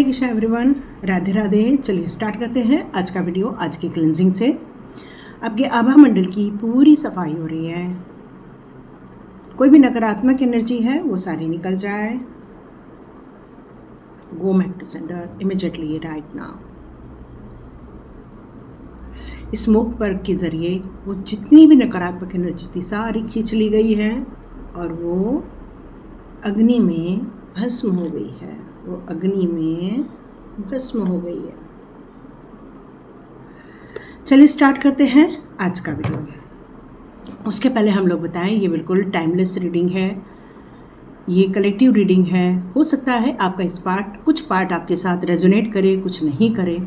Krishna everyone, Radhe Radhe. चलिए start करते हैं आज का वीडियो। आज की क्लिनजिंग से आपके आभा मंडल की पूरी सफाई हो रही है। कोई भी नकारात्मक एनर्जी है वो सारी निकल जाए। Go back to centre immediately right now. इस स्मोक पर्क के जरिए वो जितनी भी नकारात्मक एनर्जी थी सारी खींच ली गई है और वो अग्नि में भस्म हो गई है। वो अग्नि में भस्म हो गई है। चलिए स्टार्ट करते हैं आज का वीडियो। उसके पहले हम लोग बताएं, ये बिल्कुल टाइमलेस रीडिंग है, ये कलेक्टिव रीडिंग है। हो सकता है आपका इस कुछ पार्ट आपके साथ रेजोनेट करे, कुछ नहीं करे।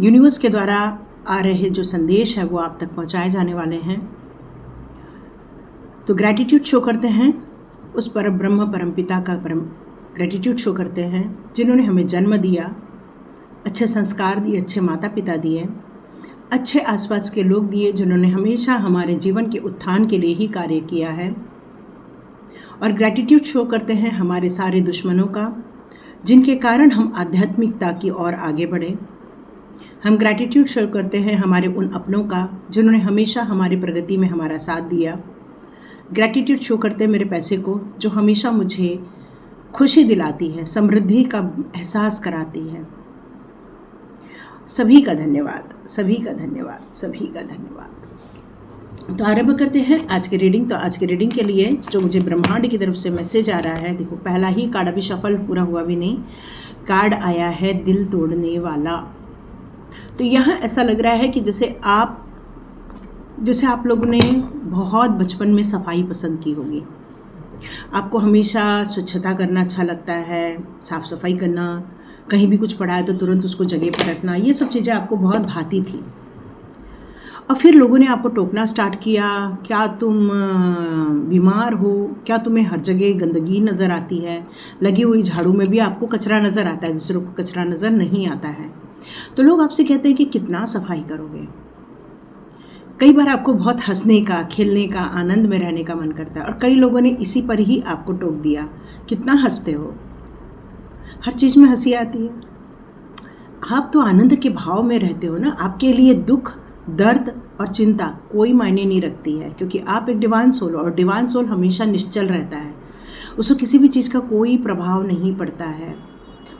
यूनिवर्स के द्वारा आ रहे जो संदेश है वो आप तक पहुंचाए जाने वाले हैं। तो ग्रैटिट्यूड शो करते हैं उस परम ब्रह्म परम पिता का ग्रैटिट्यूड शो करते हैं जिन्होंने हमें जन्म दिया, अच्छे संस्कार दिए, अच्छे माता पिता दिए, अच्छे आसपास के लोग दिए जिन्होंने हमेशा हमारे जीवन के उत्थान के लिए ही कार्य किया है। और ग्रैटिट्यूड शो करते हैं हमारे सारे दुश्मनों का जिनके कारण हम आध्यात्मिकता की ओर आगे बढ़े। हम ग्रैटिट्यूड शो करते हैं हमारे उन अपनों का जिन्होंने हमेशा हमारी प्रगति में हमारा साथ दिया। ग्रैटिट्यूड शो करते हैं मेरे पैसे को जो हमेशा मुझे खुशी दिलाती है, समृद्धि का एहसास कराती है। सभी का धन्यवाद, सभी का धन्यवाद, सभी का धन्यवाद। तो आरंभ करते हैं आज की रीडिंग। तो आज की रीडिंग के लिए जो मुझे ब्रह्मांड की तरफ से मैसेज आ रहा है, देखो पहला ही कार्ड अभी शफल पूरा हुआ भी नहीं, कार्ड आया है दिल तोड़ने वाला। तो यहाँ ऐसा लग रहा है कि जैसे आप लोगों ने बहुत बचपन में सफाई पसंद की होगी। आपको हमेशा स्वच्छता करना अच्छा लगता है, साफ़ सफाई करना, कहीं भी कुछ पड़ा है तो तुरंत उसको जगह पर रखना, ये सब चीज़ें आपको बहुत भाती थी। और फिर लोगों ने आपको टोकना स्टार्ट किया, क्या तुम बीमार हो, क्या तुम्हें हर जगह गंदगी नज़र आती है, लगी हुई झाड़ू में भी आपको कचरा नज़र आता है, दूसरों को कचरा नज़र नहीं आता है। तो लोग आपसे कहते हैं कि कितना सफाई करोगे। कई बार आपको बहुत हंसने का, खेलने का, आनंद में रहने का मन करता है और कई लोगों ने इसी पर ही आपको टोक दिया, कितना हंसते हो, हर चीज़ में हंसी आती है। आप तो आनंद के भाव में रहते हो ना। आपके लिए दुख, दर्द और चिंता कोई मायने नहीं रखती है क्योंकि आप एक डिवाइन सोल हो और डिवाइन सोल हमेशा निश्चल रहता है। उसको किसी भी चीज़ का कोई प्रभाव नहीं पड़ता है,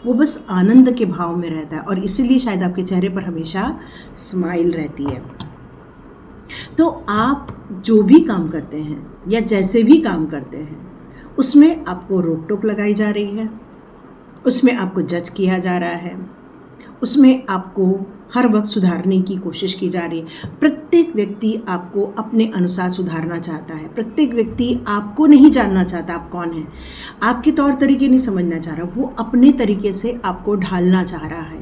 वो बस आनंद के भाव में रहता है और इसीलिए शायद आपके चेहरे पर हमेशा स्माइल रहती है। तो आप जो भी काम करते हैं या जैसे भी काम करते हैं उसमें आपको रोक टोक लगाई जा रही है, उसमें आपको जज किया जा रहा है, उसमें आपको हर वक्त सुधारने की कोशिश की जा रही है। प्रत्येक व्यक्ति आपको अपने अनुसार सुधारना चाहता है। प्रत्येक व्यक्ति आपको नहीं जानना चाहता आप कौन हैं, आपके तौर तरीके नहीं समझना चाह रहा, वो अपने तरीके से आपको ढालना चाह रहा है।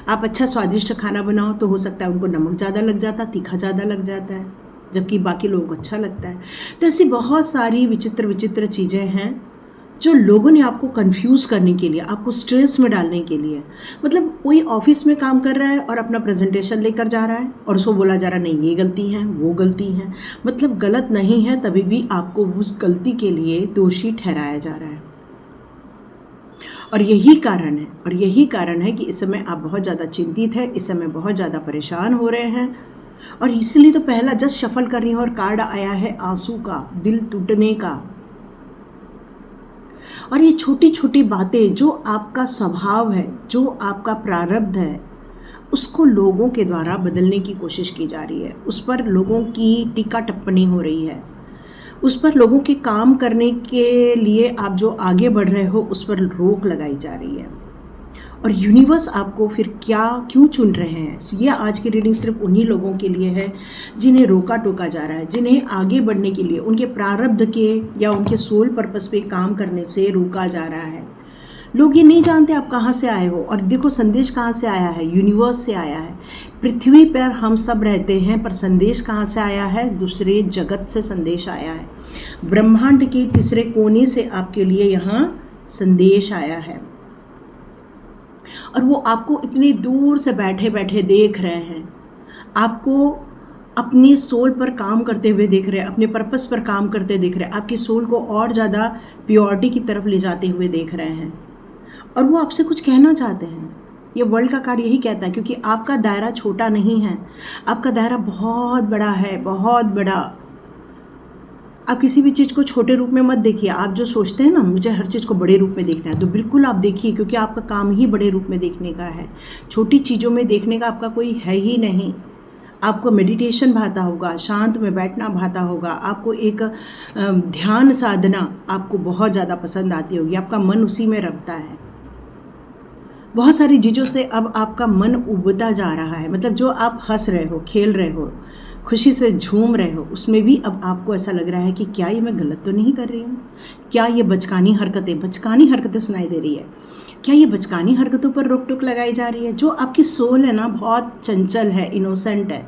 आप अच्छा स्वादिष्ट खाना बनाओ तो हो सकता है उनको नमक ज़्यादा लग जाता, तीखा ज़्यादा लग जाता है, जबकि बाकी लोगों को अच्छा लगता है। तो ऐसी बहुत सारी विचित्र विचित्र चीज़ें हैं जो लोगों ने आपको कंफ्यूज करने के लिए, आपको स्ट्रेस में डालने के लिए, मतलब कोई ऑफिस में काम कर रहा है और अपना प्रेजेंटेशन लेकर जा रहा है और उसको बोला जा रहा है नहीं ये गलती है, वो गलती है, मतलब गलत नहीं है तभी भी आपको उस गलती के लिए दोषी ठहराया जा रहा है। और यही कारण है कि इस समय आप बहुत ज़्यादा चिंतित है, इस समय बहुत ज़्यादा परेशान हो रहे हैं। और इसलिए तो पहला जस्ट शफल कर रही हूँ और कार्ड आया है आंसू का, दिल टूटने का। और ये छोटी छोटी बातें जो आपका स्वभाव है, जो आपका प्रारब्ध है, उसको लोगों के द्वारा बदलने की कोशिश की जा रही है। उस पर लोगों की टीका टिप्पणी हो रही है, उस पर लोगों के काम करने के लिए आप जो आगे बढ़ रहे हो उस पर रोक लगाई जा रही है। और यूनिवर्स आपको फिर क्यों चुन रहे हैं, ये आज की रीडिंग सिर्फ उन्हीं लोगों के लिए है जिन्हें रोका टोका जा रहा है, जिन्हें आगे बढ़ने के लिए उनके प्रारब्ध के या उनके सोल पर्पस पे काम करने से रोका जा रहा है। लोग ये नहीं जानते आप कहाँ से आए हो। और देखो संदेश कहाँ से आया है, यूनिवर्स से आया है। पृथ्वी पर हम सब रहते हैं पर संदेश कहाँ से आया है, दूसरे जगत से संदेश आया है। ब्रह्मांड के तीसरे कोने से आपके लिए यहाँ संदेश आया है और वो आपको इतनी दूर से बैठे बैठे देख रहे हैं, आपको अपनी सोल पर काम करते हुए देख रहे हैं, अपने पर्पस पर काम करते देख रहे हैं, आपकी सोल को और ज़्यादा प्योरिटी की तरफ ले जाते हुए देख रहे हैं। और वो आपसे कुछ कहना चाहते हैं। ये वर्ल्ड का कार्ड यही कहता है, क्योंकि आपका दायरा छोटा नहीं है, आपका दायरा बहुत बड़ा है, बहुत बड़ा। आप किसी भी चीज़ को छोटे रूप में मत देखिए। आप जो सोचते हैं ना मुझे हर चीज़ को बड़े रूप में देखना है, तो बिल्कुल आप देखिए, क्योंकि आपका काम ही बड़े रूप में देखने का है। छोटी चीज़ों में देखने का आपका कोई है ही नहीं। आपको मेडिटेशन भाता होगा, शांत में बैठना भाता होगा, आपको एक ध्यान साधना आपको बहुत ज़्यादा पसंद आती होगी, आपका मन उसी में रमता है। बहुत सारी चीज़ों से अब आपका मन उबता जा रहा है, मतलब जो आप हंस रहे हो, खेल रहे हो, खुशी से झूम रहे हो, उसमें भी अब आपको ऐसा लग रहा है कि क्या ये मैं गलत तो नहीं कर रही हूँ, क्या ये बचकानी हरकतें सुनाई दे रही है, क्या ये बचकानी हरकतों पर रोक टोक लगाई जा रही है। जो आपकी सोल है ना बहुत चंचल है, इनोसेंट है,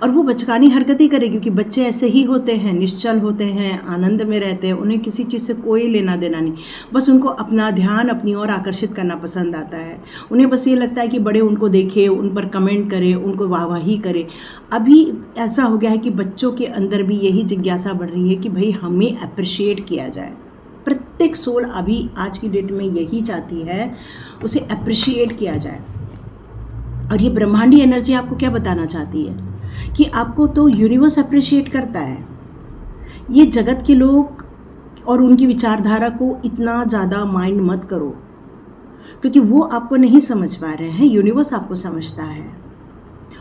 और वो बचकानी हरकतें करे, क्योंकि बच्चे ऐसे ही होते हैं, निश्चल होते हैं, आनंद में रहते हैं, उन्हें किसी चीज़ से कोई लेना देना नहीं, बस उनको अपना ध्यान अपनी ओर आकर्षित करना पसंद आता है। उन्हें बस ये लगता है कि बड़े उनको देखें, उन पर कमेंट करें, उनको वाहवाही करें। अभी ऐसा हो गया है कि बच्चों के अंदर भी यही जिज्ञासा बढ़ रही है कि भाई हमें अप्रिशिएट किया जाए। प्रत्येक सोल अभी आज की डेट में यही चाहती है, उसे अप्रिशिएट किया जाए। और ये ब्रह्मांडी एनर्जी आपको क्या बताना चाहती है कि आपको तो यूनिवर्स अप्रिशिएट करता है। ये जगत के लोग और उनकी विचारधारा को इतना ज़्यादा माइंड मत करो, क्योंकि वो आपको नहीं समझ पा रहे हैं, यूनिवर्स आपको समझता है।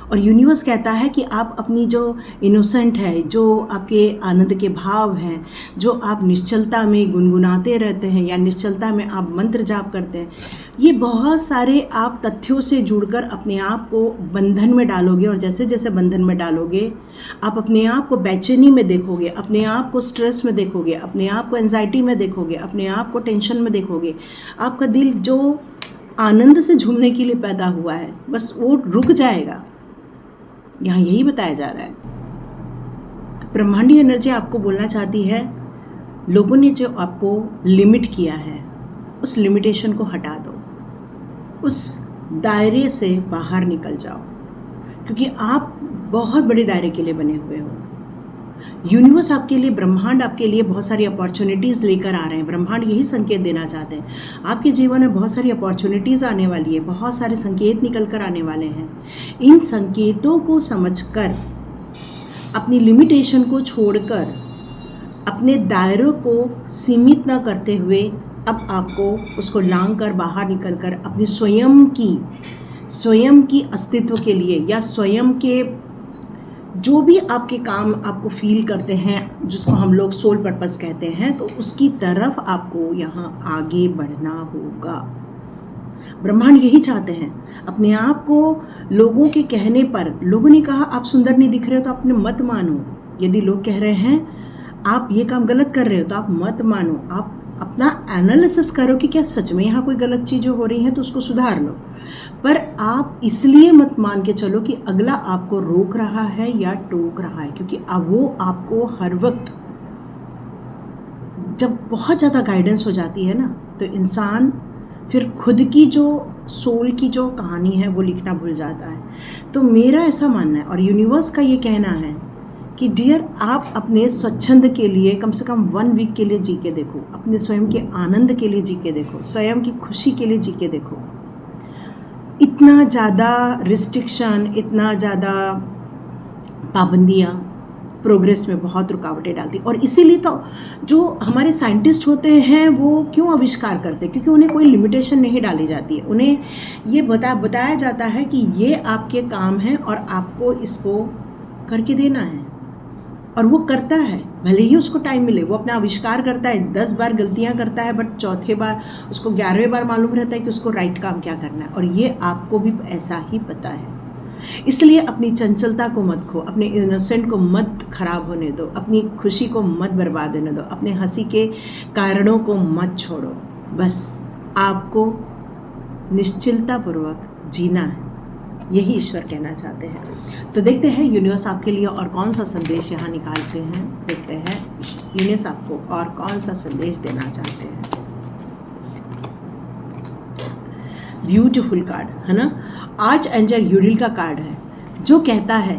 और यूनिवर्स कहता है कि आप अपनी जो इनोसेंट है, जो आपके आनंद के भाव हैं, जो आप निश्चलता में गुनगुनाते रहते हैं या निश्चलता में आप मंत्र जाप करते हैं, ये बहुत सारे आप तथ्यों से जुड़कर अपने आप को बंधन में डालोगे। और जैसे जैसे बंधन में डालोगे, आप अपने आप को बेचैनी में देखोगे, अपने आप को स्ट्रेस में देखोगे, अपने आप को एंजाइटी में देखोगे, अपने आप को टेंशन में देखोगे। आपका दिल जो आनंद से झूमने के लिए पैदा हुआ है, बस वो रुक जाएगा। यहाँ यही बताया जा रहा है। तो ब्रह्मांडी एनर्जी आपको बोलना चाहती है, लोगों ने जो आपको लिमिट किया है, उस लिमिटेशन को हटा दो, उस दायरे से बाहर निकल जाओ, क्योंकि आप बहुत बड़े दायरे के लिए बने हुए हो। यूनिवर्स आपके लिए, ब्रह्मांड आपके लिए बहुत सारी अपॉर्चुनिटीज़ लेकर आ रहे हैं। ब्रह्मांड यही संकेत देना चाहते हैं, आपके जीवन में बहुत सारी अपॉर्चुनिटीज़ आने वाली है, बहुत सारे संकेत निकल कर आने वाले हैं। इन संकेतों को समझकर, अपनी लिमिटेशन को छोड़कर, अपने दायरों को सीमित न करते हुए, अब आपको उसको लांग कर बाहर निकल कर अपनी स्वयं की अस्तित्व के लिए, या स्वयं के जो भी आपके काम आपको फील करते हैं, जिसको हम लोग सोल पर्पस कहते हैं, तो उसकी तरफ आपको यहाँ आगे बढ़ना होगा। ब्रह्मांड यही चाहते हैं। अपने आप को लोगों के कहने पर, लोगों ने कहा आप सुंदर नहीं दिख रहे हो तो आपने मत मानो। यदि लोग कह रहे हैं आप ये काम गलत कर रहे हो तो आप मत मानो। आप अपना एनालिसिस करो कि क्या सच में यहाँ कोई गलत चीज़ें हो रही हैं तो उसको सुधार लो। पर आप इसलिए मत मान के चलो कि अगला आपको रोक रहा है या टोक रहा है, क्योंकि अब वो आपको हर वक्त, जब बहुत ज़्यादा गाइडेंस हो जाती है ना, तो इंसान फिर खुद की जो सोल की जो कहानी है वो लिखना भूल जाता है। तो मेरा ऐसा मानना है, और यूनिवर्स का ये कहना है कि डियर, आप अपने स्वच्छंद के लिए कम से कम 1 वीक के लिए जी के देखो, अपने स्वयं के आनंद के लिए जी के देखो, स्वयं की खुशी के लिए जी के देखो। इतना ज़्यादा रिस्ट्रिक्शन, इतना ज़्यादा पाबंदियाँ प्रोग्रेस में बहुत रुकावटें डालती। और इसीलिए तो जो हमारे साइंटिस्ट होते हैं वो क्यों आविष्कार करते हैं, क्योंकि उन्हें कोई लिमिटेशन नहीं डाली जाती है। उन्हें ये बताया जाता है कि ये आपके काम है और आपको इसको करके देना है, और वो करता है। भले ही उसको टाइम मिले, वो अपना आविष्कार करता है, 10 बार गलतियां करता है, बट चौथे बार उसको 11वें बार मालूम रहता है कि उसको राइट काम क्या करना है। और ये आपको भी ऐसा ही पता है। इसलिए अपनी चंचलता को मत खो, अपने इनोसेंट को मत खराब होने दो, अपनी खुशी को मत बर्बाद होने दो, अपने हंसी के कारणों को मत छोड़ो। बस आपको निश्चिलतापूर्वक जीना है, यही ईश्वर कहना चाहते हैं। तो देखते हैं यूनिवर्स आपके लिए और कौन सा संदेश यहाँ निकालते हैं। देखते हैं यूनिवर्स आपको और कौन सा संदेश देना चाहते हैं। ब्यूटीफुल कार्ड है ना, आर्च एंजल यूरिल का कार्ड है, जो कहता है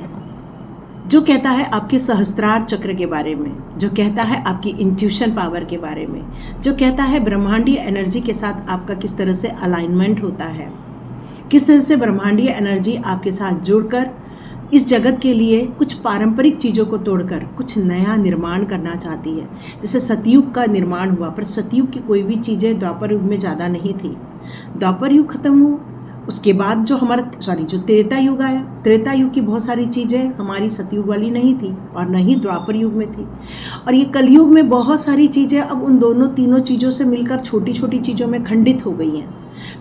जो कहता है आपके सहस्त्रार चक्र के बारे में, जो कहता है आपकी इंट्यूशन पावर के बारे में, जो कहता है ब्रह्मांडीय एनर्जी के साथ आपका किस तरह से अलाइनमेंट होता है, किस तरह से ब्रह्मांडीय एनर्जी आपके साथ जुड़कर इस जगत के लिए कुछ पारंपरिक चीज़ों को तोड़कर कुछ नया निर्माण करना चाहती है। जैसे सतयुग का निर्माण हुआ, पर सतयुग की कोई भी चीज़ें द्वापर युग में ज़्यादा नहीं थी। द्वापर युग खत्म हुआ, उसके बाद जो जो त्रेता युग आया, त्रेता युग की बहुत सारी चीज़ें हमारी सतयुग वाली नहीं थी और न ही द्वापर युग में थी। और ये कलयुग में बहुत सारी चीज़ें अब उन तीनों चीज़ों से मिलकर छोटी छोटी चीज़ों में खंडित हो गई हैं।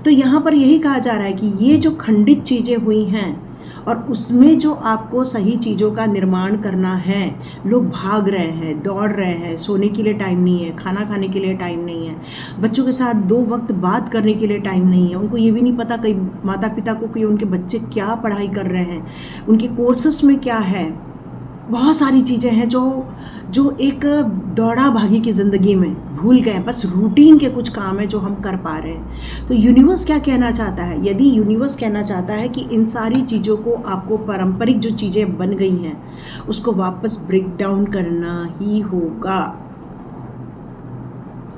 तो यहाँ पर यही कहा जा रहा है कि ये जो खंडित चीज़ें हुई हैं और उसमें जो आपको सही चीज़ों का निर्माण करना है, लोग भाग रहे हैं, दौड़ रहे हैं, सोने के लिए टाइम नहीं है, खाना खाने के लिए टाइम नहीं है, बच्चों के साथ 2 वक्त बात करने के लिए टाइम नहीं है, उनको ये भी नहीं पता कई माता पिता को कि उनके बच्चे क्या पढ़ाई कर रहे हैं, उनके कोर्सेस में क्या है। बहुत सारी चीज़ें हैं जो एक दौड़ा भागी की ज़िंदगी में भूल गए, बस रूटीन के कुछ काम है जो हम कर पा रहे हैं। तो यूनिवर्स क्या कहना चाहता है? यदि यूनिवर्स कहना चाहता है कि इन सारी चीज़ों को आपको पारंपरिक जो चीज़ें बन गई हैं उसको वापस ब्रेक डाउन करना ही होगा।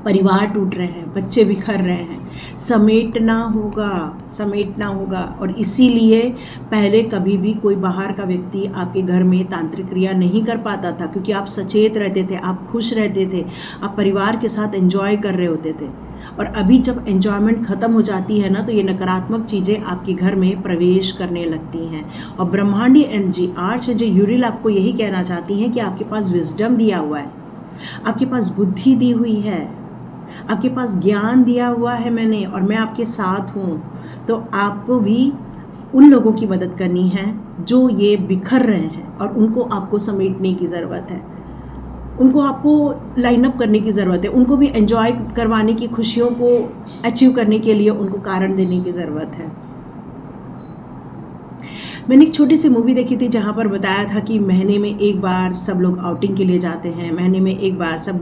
परिवार टूट रहे हैं, बच्चे बिखर रहे हैं, समेटना होगा। और इसीलिए पहले कभी भी कोई बाहर का व्यक्ति आपके घर में तांत्रिक क्रिया नहीं कर पाता था, क्योंकि आप सचेत रहते थे, आप खुश रहते थे, आप परिवार के साथ एंजॉय कर रहे होते थे। और अभी जब एंजॉयमेंट ख़त्म हो जाती है ना, तो ये नकारात्मक चीज़ें आपके घर में प्रवेश करने लगती हैं। और ब्रह्मांडीय एनर्जी, आर्चएंजल यूरिल आपको यही कहना चाहती हैं कि आपके पास विजडम दिया हुआ है, आपके पास बुद्धि दी हुई है, आपके पास ज्ञान दिया हुआ है मैंने, और मैं आपके साथ हूँ। तो आपको भी उन लोगों की मदद करनी है जो ये बिखर रहे हैं, और उनको आपको समेटने की ज़रूरत है, उनको आपको लाइन अप करने की ज़रूरत है, उनको भी एंजॉय करवाने की, खुशियों को अचीव करने के लिए उनको कारण देने की ज़रूरत है। मैंने एक छोटी सी मूवी देखी थी जहाँ पर बताया था कि महीने में एक बार सब लोग आउटिंग के लिए जाते हैं, महीने में एक बार सब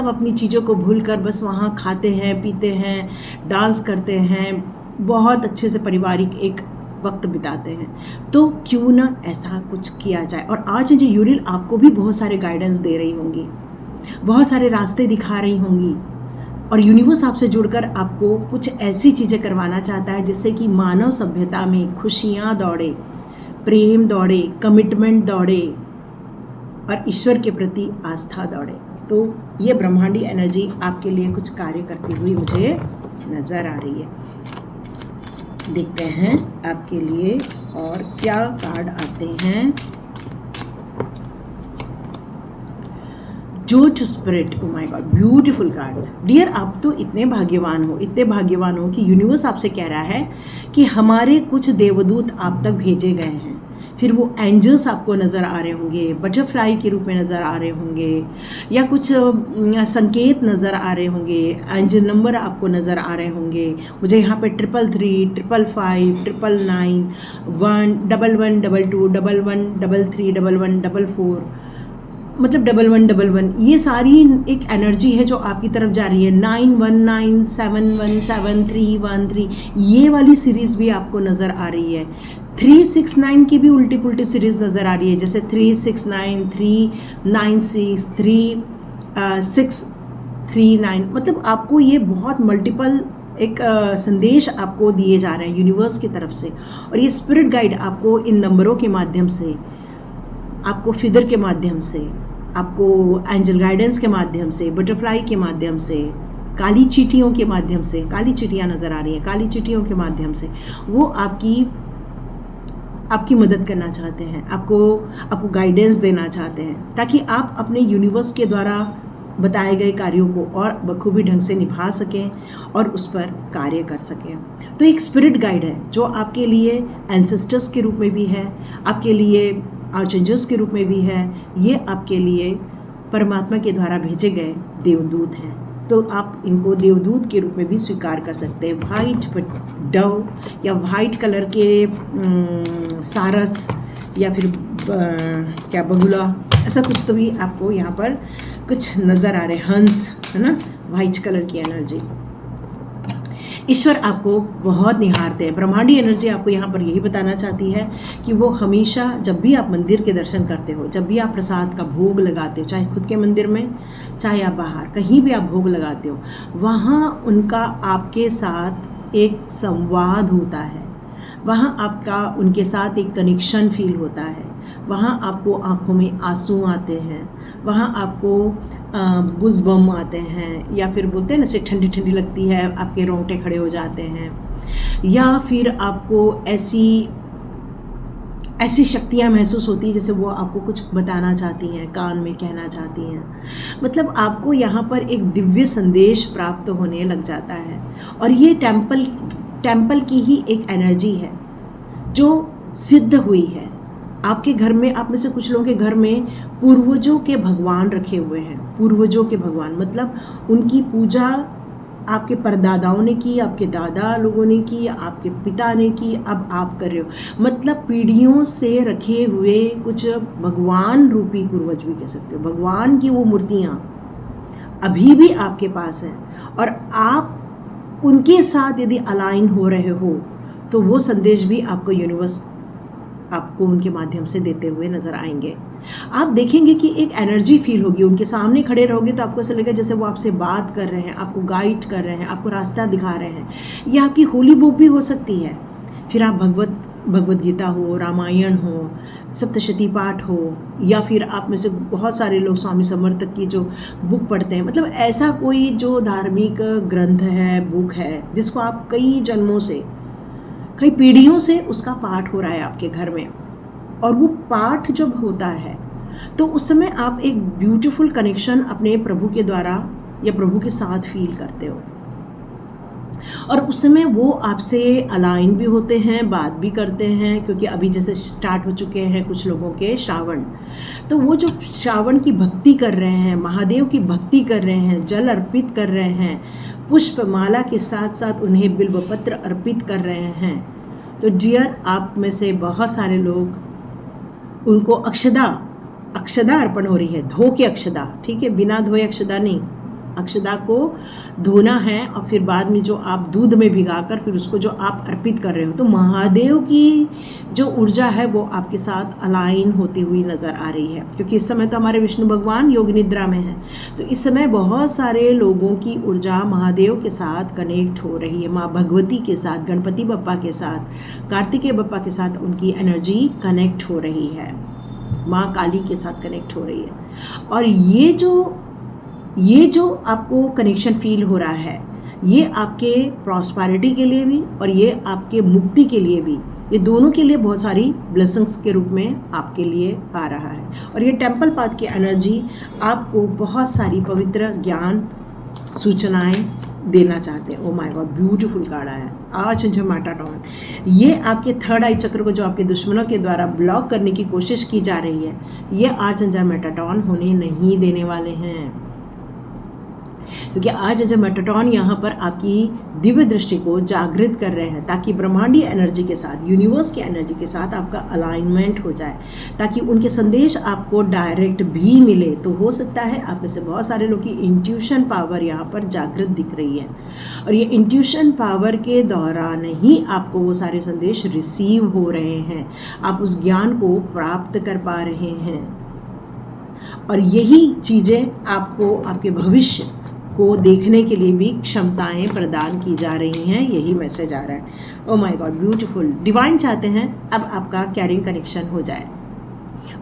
अपनी चीज़ों को भूलकर बस वहाँ खाते हैं, पीते हैं, डांस करते हैं, बहुत अच्छे से पारिवारिक एक वक्त बिताते हैं। तो क्यों ना ऐसा कुछ किया जाए। और आर्चएंजल यूरिल आपको भी बहुत सारे गाइडेंस दे रही होंगी, बहुत सारे रास्ते दिखा रही होंगी, और यूनिवर्स आपसे जुड़कर आपको कुछ ऐसी चीज़ें करवाना चाहता है जिससे कि मानव सभ्यता में खुशियाँ दौड़े, प्रेम दौड़े, कमिटमेंट दौड़े और ईश्वर के प्रति आस्था दौड़े। तो ये ब्रह्मांडी एनर्जी आपके लिए कुछ कार्य करती हुई मुझे नज़र आ रही है। देखते हैं आपके लिए और क्या कार्ड आते हैं। जो to spirit, oh my God, beautiful card. Dear, आप तो इतने भाग्यवान हो कि यूनिवर्स आपसे कह रहा है कि हमारे कुछ देवदूत आप तक भेजे गए हैं। फिर वो एंजल्स आपको नज़र आ रहे होंगे, बटरफ्लाई के रूप में नज़र आ रहे होंगे, या कुछ संकेत नज़र आ रहे होंगे, एंजल नंबर आपको नज़र आ रहे होंगे। मुझे यहाँ पे 333, 555, 999, 1, 11, 22, 11, 33, 11, 44, मतलब 1111, ये सारी एक एनर्जी है जो आपकी तरफ जा रही है। 919, 717, 313, ये वाली सीरीज़ भी आपको नज़र आ रही है। 369 की भी उल्टी पुल्टी सीरीज़ नज़र आ रही है, जैसे 369, 396, 3639। मतलब आपको ये बहुत मल्टीपल एक संदेश आपको दिए जा रहे हैं यूनिवर्स की तरफ से। और ये स्पिरिट गाइड आपको इन नंबरों के माध्यम से, आपको फिदर के माध्यम से, आपको एंजल गाइडेंस के माध्यम से, बटरफ्लाई के माध्यम से, काली चींटियों के माध्यम से, काली चींटियाँ नज़र आ रही हैं, काली चींटियों के माध्यम से वो आपकी मदद करना चाहते हैं, आपको गाइडेंस देना चाहते हैं, ताकि आप अपने यूनिवर्स के द्वारा बताए गए कार्यों को और बखूबी ढंग से निभा सकें और उस पर कार्य कर सकें। तो एक स्पिरिट गाइड है जो आपके लिए एंसेस्टर्स के रूप में भी है, आपके लिए आर्चएंजल्स के रूप में भी है, ये आपके लिए परमात्मा के द्वारा भेजे गए देवदूत हैं। तो आप इनको देवदूत के रूप में भी स्वीकार कर सकते हैं। वाइट डव या वाइट कलर के सारस या फिर क्या बगुला, ऐसा कुछ तो भी आपको यहाँ पर कुछ नज़र आ रहे, हंस है ना, वाइट कलर की एनर्जी। ईश्वर आपको बहुत निहारते हैं। ब्रह्मांडी एनर्जी आपको यहाँ पर यही बताना चाहती है कि वो हमेशा जब भी आप मंदिर के दर्शन करते हो, जब भी आप प्रसाद का भोग लगाते हो, चाहे खुद के मंदिर में चाहे आप बाहर कहीं भी आप भोग लगाते हो, वहाँ उनका आपके साथ एक संवाद होता है, वहाँ आपका उनके साथ एक कनेक्शन फील होता है, वहाँ आपको आँखों में आंसू आते हैं, वहाँ आपको गुज़बम आते हैं, या फिर बोलते हैं ना से ठंडी ठंडी लगती है, आपके रोंगटे खड़े हो जाते हैं, या फिर आपको ऐसी शक्तियाँ महसूस होती है जैसे वो आपको कुछ बताना चाहती हैं, कान में कहना चाहती हैं। मतलब आपको यहाँ पर एक दिव्य संदेश प्राप्त होने लग जाता है। और ये टेम्पल की ही एक एनर्जी है जो सिद्ध हुई है। आपके घर में, आप में से कुछ लोगों के घर में पूर्वजों के भगवान रखे हुए हैं। पूर्वजों के भगवान मतलब उनकी पूजा आपके परदादाओं ने की, आपके दादा लोगों ने की, आपके पिता ने की, अब आप कर रहे हो। मतलब पीढ़ियों से रखे हुए कुछ भगवान रूपी पूर्वज भी कह सकते हो, भगवान की वो मूर्तियाँ अभी भी आपके पास हैं। और आप उनके साथ यदि अलाइन हो रहे हो तो वो संदेश भी आपको यूनिवर्स आपको उनके माध्यम से देते हुए नज़र आएंगे। आप देखेंगे कि एक एनर्जी फील होगी, उनके सामने खड़े रहोगे तो आपको ऐसा लगेगा जैसे वो आपसे बात कर रहे हैं, आपको गाइड कर रहे हैं, आपको रास्ता दिखा रहे हैं। ये आपकी होली बुक भी हो सकती है। फिर आप भगवत गीता हो, रामायण हो, सप्तशती पाठ हो, या फिर आप में से बहुत सारे लोग स्वामी समर्थ की जो बुक पढ़ते हैं। मतलब ऐसा कोई जो धार्मिक ग्रंथ है, बुक है, जिसको आप कई जन्मों से, कई पीढ़ियों से उसका पाठ हो रहा है आपके घर में। और वो पाठ जब होता है तो उस समय आप एक ब्यूटीफुल कनेक्शन अपने प्रभु के द्वारा या प्रभु के साथ फील करते हो। और उस समय वो आपसे अलाइन भी होते हैं, बात भी करते हैं, क्योंकि अभी जैसे स्टार्ट हो चुके हैं कुछ लोगों के श्रावण, तो वो जो श्रावण की भक्ति कर रहे हैं, महादेव की भक्ति कर रहे हैं, जल अर्पित कर रहे हैं, पुष्पमाला के साथ साथ उन्हें बिल्वपत्र अर्पित कर रहे हैं। तो डियर, आप में से बहुत सारे लोग उनको अक्षदा अर्पण हो रही है, धो के अक्षदा, ठीक है, बिना धोए अक्षदा नहीं, अक्षदा को धोना है और फिर बाद में जो आप दूध में भिगाकर फिर उसको जो आप अर्पित कर रहे हो, तो महादेव की जो ऊर्जा है वो आपके साथ अलाइन होती हुई नज़र आ रही है। क्योंकि इस समय तो हमारे विष्णु भगवान योग निद्रा में हैं, तो इस समय बहुत सारे लोगों की ऊर्जा महादेव के साथ कनेक्ट हो रही है, माँ भगवती के साथ, गणपति बप्पा के साथ, कार्तिकेय बप्पा के साथ उनकी एनर्जी कनेक्ट हो रही है, माँ काली के साथ कनेक्ट हो रही है। और ये जो आपको कनेक्शन फील हो रहा है, ये आपके प्रॉस्पेरिटी के लिए भी और ये आपके मुक्ति के लिए भी, ये दोनों के लिए बहुत सारी ब्लेसिंग्स के रूप में आपके लिए आ रहा है। और ये टेम्पल पाथ की एनर्जी आपको बहुत सारी पवित्र ज्ञान सूचनाएं देना चाहते हैं। ओ माय गॉड, ब्यूटीफुल कार्ड आया, आर्चएंजल मेटाट्रॉन। ये आपके थर्ड आई चक्र को जो आपके दुश्मनों के द्वारा ब्लॉक करने की कोशिश की जा रही है, ये आर्चएंजल मेटाट्रॉन होने नहीं देने वाले हैं। क्योंकि आर्चएंजल मेटाट्रॉन यहाँ पर आपकी दिव्य दृष्टि को जागृत कर रहे हैं, ताकि ब्रह्मांडीय एनर्जी के साथ, यूनिवर्स की एनर्जी के साथ आपका अलाइनमेंट हो जाए, ताकि उनके संदेश आपको डायरेक्ट भी मिले। तो हो सकता है आप में से बहुत सारे लोग की इंट्यूशन पावर यहाँ पर जागृत दिख रही है, और ये इंट्यूशन पावर के दौरान ही आपको वो सारे संदेश रिसीव हो रहे हैं, आप उस ज्ञान को प्राप्त कर पा रहे हैं। और यही चीज़ें आपको आपके भविष्य को देखने के लिए भी क्षमताएं प्रदान की जा रही हैं, यही मैसेज आ रहा है। Oh my God, beautiful. Divine चाहते हैं अब आपका कैरिंग कनेक्शन हो जाए।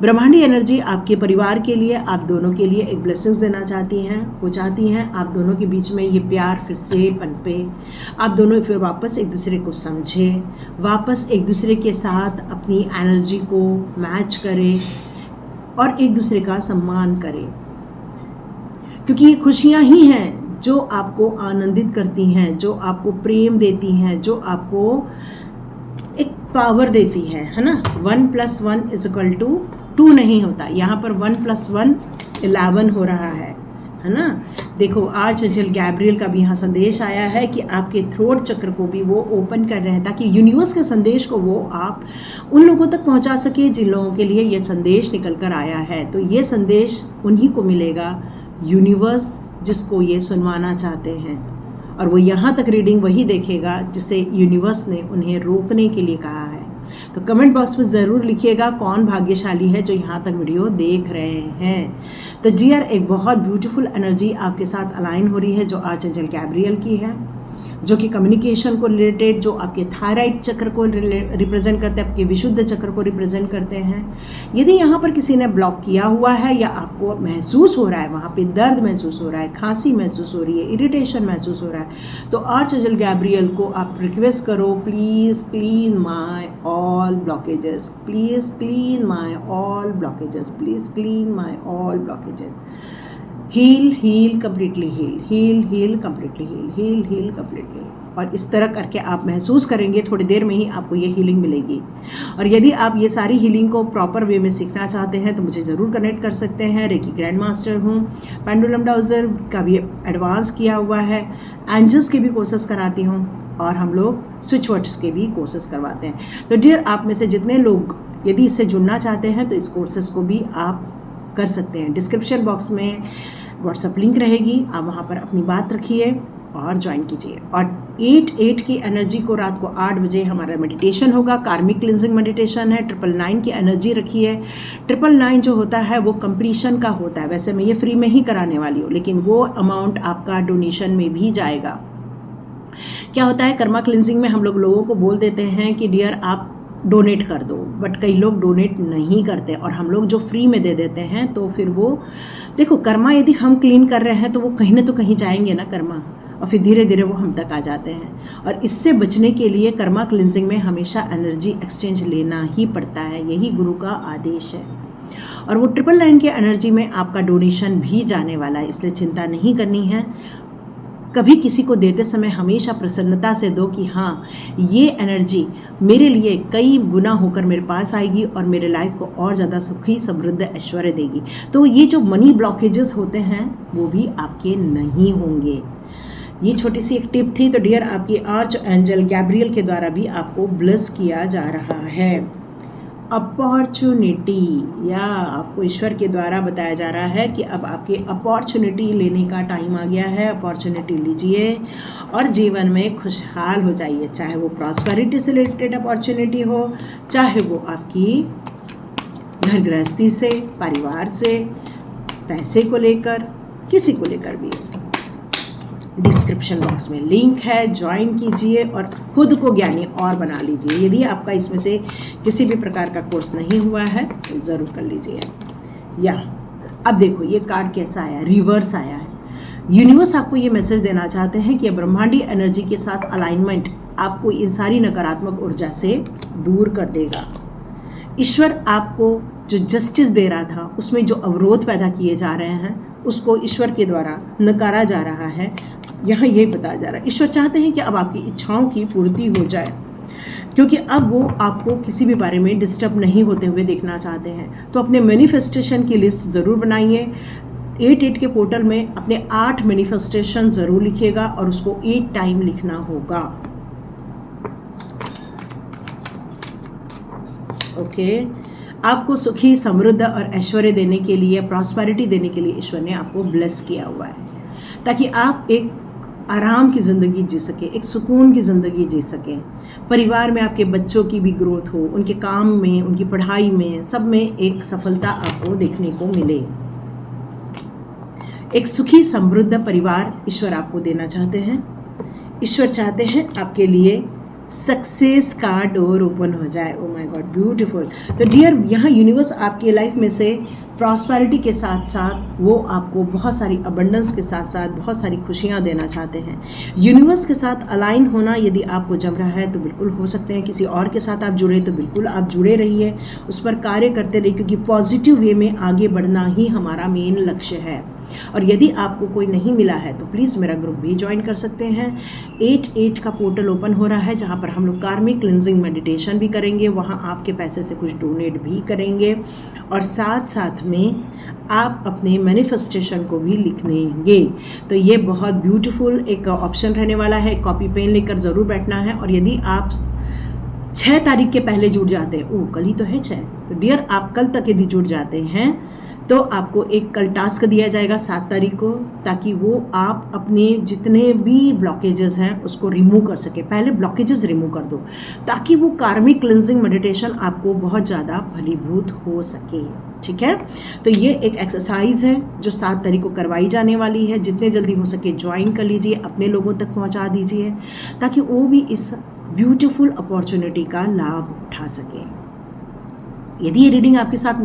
ब्रह्मांडी एनर्जी आपके परिवार के लिए, आप दोनों के लिए एक ब्लेसिंग्स देना चाहती हैं। वो चाहती हैं आप दोनों के बीच में ये प्यार फिर से पनपे, आप दोनों फिर वापस एक दूसरे को समझें, वापस एक दूसरे के साथ अपनी एनर्जी को मैच करें और एक दूसरे का सम्मान करें। क्योंकि ये खुशियाँ ही हैं जो आपको आनंदित करती हैं, जो आपको प्रेम देती हैं, जो आपको एक पावर देती है ना। 1 + 1 = 2 नहीं होता, यहाँ पर 1 + 1 11 हो रहा है ना। देखो, आर्चएंजल गैब्रियल का भी यहाँ संदेश आया है कि आपके थ्रोट चक्र को भी वो ओपन कर रहे हैं, ताकि यूनिवर्स के संदेश को वो आप उन लोगों तक पहुँचा सके जिन लोगों के लिए ये संदेश निकल कर आया है। तो ये संदेश उन्हीं को मिलेगा, यूनिवर्स जिसको ये सुनवाना चाहते हैं। और वो यहाँ तक रीडिंग वही देखेगा जिसे यूनिवर्स ने उन्हें रोकने के लिए कहा है। तो कमेंट बॉक्स में ज़रूर लिखिएगा कौन भाग्यशाली है जो यहाँ तक वीडियो देख रहे हैं। तो जीआर एक बहुत ब्यूटीफुल एनर्जी आपके साथ अलाइन हो रही है जो आर्चएंजल गैब्रियल की है, जो कि कम्युनिकेशन को रिलेटेड, जो आपके थायराइड चक्र को रिप्रेजेंट करते हैं, आपके विशुद्ध चक्र को रिप्रेजेंट करते हैं। यदि यहाँ पर किसी ने ब्लॉक किया हुआ है या आपको महसूस हो रहा है वहाँ पे दर्द महसूस हो रहा है, खांसी महसूस हो रही है, इरिटेशन महसूस हो रहा है, तो आर्चएंजल गैब्रियल को आप रिक्वेस्ट करो, please clean my all blockages, please clean my all blockages, please clean my all blockages, heal completely heal completely heal completely. और इस तरह करके आप महसूस करेंगे थोड़ी देर में ही आपको ये हीलिंग मिलेगी। और यदि आप ये सारी हीलिंग को प्रॉपर वे में सीखना चाहते हैं तो मुझे ज़रूर कनेक्ट कर सकते हैं। रेकी ग्रैंड मास्टर हूँ, पेंडुलम डाउजर का भी एडवांस किया हुआ है, एंजल्स के भी कोर्सेस कराती हूँ और हम लोग स्विच वर्ड्स के भी कोर्सेस करवाते हैं। तो डियर, आप में से जितने लोग यदि इससे जुड़ना चाहते हैं तो इस कोर्सेस को भी आप कर सकते हैं। डिस्क्रिप्शन बॉक्स में व्हाट्सएप लिंक रहेगी, आप वहाँ पर अपनी बात रखिए और ज्वाइन कीजिए। और 8 की एनर्जी को रात को 8 बजे हमारा मेडिटेशन होगा, कार्मिक क्लिंजिंग मेडिटेशन है। 999 की एनर्जी रखी है। 999 जो होता है वो कंप्लीशन का होता है। वैसे मैं ये फ्री में ही कराने वाली हूँ, लेकिन वो अमाउंट आपका डोनेशन में भी जाएगा। क्या होता है, कर्मा क्लिंजिंग में हम लोगों को बोल देते हैं कि डियर आप डोनेट कर दो, बट कई लोग डोनेट नहीं करते और हम लोग जो फ्री में दे देते हैं तो फिर वो देखो, कर्मा यदि हम क्लीन कर रहे हैं तो वो कहीं ना तो कहीं जाएंगे ना कर्मा, और फिर धीरे धीरे वो हम तक आ जाते हैं। और इससे बचने के लिए कर्मा क्लिंजिंग में हमेशा एनर्जी एक्सचेंज लेना ही पड़ता है, यही गुरु का आदेश है। और वो 999 की एनर्जी में आपका डोनेशन भी जाने वाला है, इसलिए चिंता नहीं करनी है। कभी किसी को देते समय हमेशा प्रसन्नता से दो कि हाँ, ये एनर्जी मेरे लिए कई गुना होकर मेरे पास आएगी और मेरे लाइफ को और ज़्यादा सुखी समृद्ध ऐश्वर्य देगी। तो ये जो मनी ब्लॉकेजेस होते हैं वो भी आपके नहीं होंगे। ये छोटी सी एक टिप थी। तो डियर, आपकी आर्च एंजल गैब्रियल के द्वारा भी आपको ब्लेस किया जा रहा है। अपॉर्चुनिटी, या आपको ईश्वर के द्वारा बताया जा रहा है कि अब आपके अपॉर्चुनिटी लेने का टाइम आ गया है। अपॉर्चुनिटी लीजिए और जीवन में खुशहाल हो जाइए, चाहे वो प्रॉस्पेरिटी से रिलेटेड अपॉर्चुनिटी हो, चाहे वो आपकी घर गृहस्थी से, परिवार से, पैसे को लेकर, किसी को लेकर भी। डिस्क्रिप्शन बॉक्स में लिंक है, ज्वाइन कीजिए और खुद को ज्ञानी और बना लीजिए। यदि आपका इसमें से किसी भी प्रकार का कोर्स नहीं हुआ है तो ज़रूर कर लीजिए। या अब देखो ये कार्ड कैसा आया, रिवर्स आया है। यूनिवर्स आपको ये मैसेज देना चाहते हैं कि ब्रह्मांडी एनर्जी के साथ अलाइनमेंट आपको इन सारी नकारात्मक ऊर्जा से दूर कर देगा। ईश्वर आपको जो जस्टिस दे रहा था उसमें जो अवरोध पैदा किए जा रहे हैं उसको ईश्वर के द्वारा नकारा जा रहा है। यहाँ यही बताया जा रहा है, ईश्वर चाहते हैं कि अब आपकी इच्छाओं की पूर्ति हो जाए, क्योंकि अब वो आपको किसी भी बारे में डिस्टर्ब नहीं होते हुए देखना चाहते हैं। तो अपने मैनिफेस्टेशन की लिस्ट ज़रूर बनाइए। 8 के पोर्टल में अपने 8 मैनिफेस्टेशन ज़रूर लिखिएगा और उसको 8 टाइम लिखना होगा। ओके, आपको सुखी, समृद्ध और ऐश्वर्य देने के लिए, प्रॉस्पेरिटी देने के लिए ईश्वर ने आपको ब्लेस किया हुआ है, ताकि आप एक आराम की ज़िंदगी जी सकें, एक सुकून की ज़िंदगी जी सकें। परिवार में आपके बच्चों की भी ग्रोथ हो, उनके काम में, उनकी पढ़ाई में, सब में एक सफलता आपको देखने को मिले। एक सुखी समृद्ध परिवार ईश्वर आपको देना चाहते हैं। ईश्वर चाहते हैं आपके लिए सक्सेस का डोर ओपन हो जाए। ओ माय गॉड, ब्यूटीफुल। तो डियर, यहाँ यूनिवर्स आपके लाइफ में से प्रॉस्पेरिटी के साथ साथ वो आपको बहुत सारी अबंडेंस के साथ साथ बहुत सारी खुशियाँ देना चाहते हैं। यूनिवर्स के साथ अलाइन होना यदि आपको जम रहा है तो बिल्कुल हो सकते हैं। किसी और के साथ आप जुड़े तो बिल्कुल आप जुड़े रहिए, उस पर कार्य करते रहिए, क्योंकि पॉजिटिव वे में आगे बढ़ना ही हमारा मेन लक्ष्य है। और यदि आपको कोई नहीं मिला है तो प्लीज़ मेरा ग्रुप भी ज्वाइन कर सकते हैं। 8 का पोर्टल ओपन हो रहा है जहाँ पर हम लोग कार्मिक क्लिंजिंग मेडिटेशन भी करेंगे, वहाँ आपके पैसे से कुछ डोनेट भी करेंगे और साथ साथ में आप अपने मैनिफेस्टेशन को भी लिख लेंगे। तो ये बहुत ब्यूटीफुल एक ऑप्शन रहने वाला है। कॉपी पेन लेकर ज़रूर बैठना है। और यदि आप 6 तारीख के पहले जुड़ जाते हैं, कल ही तो है 6, तो डियर आप कल तक यदि जुड़ जाते हैं तो आपको एक कल टास्क दिया जाएगा 7 तारीख को, ताकि वो आप अपने जितने भी ब्लॉकेजेस हैं उसको रिमूव कर सके। पहले ब्लॉकेजेस रिमूव कर दो ताकि वो कार्मिक क्लिनजिंग मेडिटेशन आपको बहुत ज़्यादा फलीभूत हो सके। ठीक है, तो ये एक एक्सरसाइज है जो 7 तारीख को करवाई जाने वाली है। जितने जल्दी हो सके ज्वाइन कर लीजिए, अपने लोगों तक पहुंचा दीजिए ताकि वो भी इस ब्यूटीफुल अपॉर्चुनिटी का लाभ उठा सके। यदि ये रीडिंग आपके साथ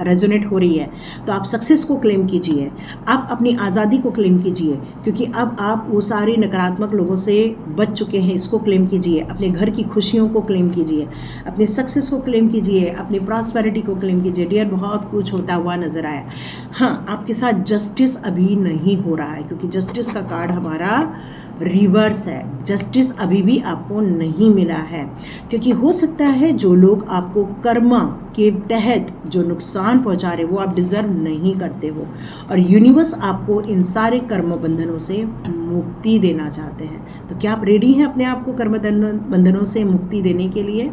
रेजोनेट हो रही है तो आप सक्सेस को क्लेम कीजिए, आप अपनी आज़ादी को क्लेम कीजिए, क्योंकि अब आप वो सारे नकारात्मक लोगों से बच चुके हैं। इसको क्लेम कीजिए, अपने घर की खुशियों को क्लेम कीजिए, अपने सक्सेस को क्लेम कीजिए, अपनी प्रॉस्पेरिटी को क्लेम कीजिए। डियर, बहुत कुछ होता हुआ नज़र आया। हाँ, आपके साथ जस्टिस अभी नहीं हो रहा है क्योंकि जस्टिस का कार्ड हमारा रिवर्स है। जस्टिस अभी भी आपको नहीं मिला है क्योंकि हो सकता है जो लोग आपको कर्मा के तहत जो नुकसान पहुंचा रहे वो आप डिज़र्व नहीं करते हो, और यूनिवर्स आपको इन सारे कर्म बंधनों से मुक्ति देना चाहते हैं। तो क्या आप रेडी हैं अपने आप को कर्म बंधनों से मुक्ति देने के लिए?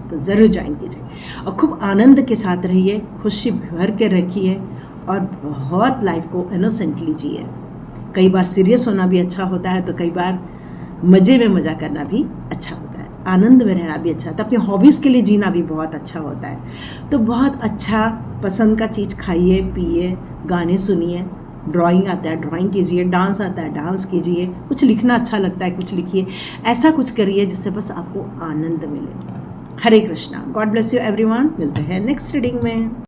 तो ज़रूर ज्वाइन कीजिए और खूब आनंद के साथ रहिए, खुशी भर के रखिए और बहुत लाइफ को इनोसेंटली जिए। कई बार सीरियस होना भी अच्छा होता है, तो कई बार मज़े में मज़ा करना भी अच्छा होता है, आनंद में रहना भी अच्छा होता है, अपनी हॉबीज़ के लिए जीना भी बहुत अच्छा होता है। तो बहुत अच्छा पसंद का चीज़ खाइए, पिए, गाने सुनिए, ड्राइंग आता है ड्राइंग कीजिए, डांस आता है डांस कीजिए, कुछ लिखना अच्छा लगता है कुछ लिखिए, ऐसा कुछ करिए जिससे बस आपको आनंद मिले। Hare Krishna, god bless you everyone. मिलते हैं नेक्स्ट रीडिंग में।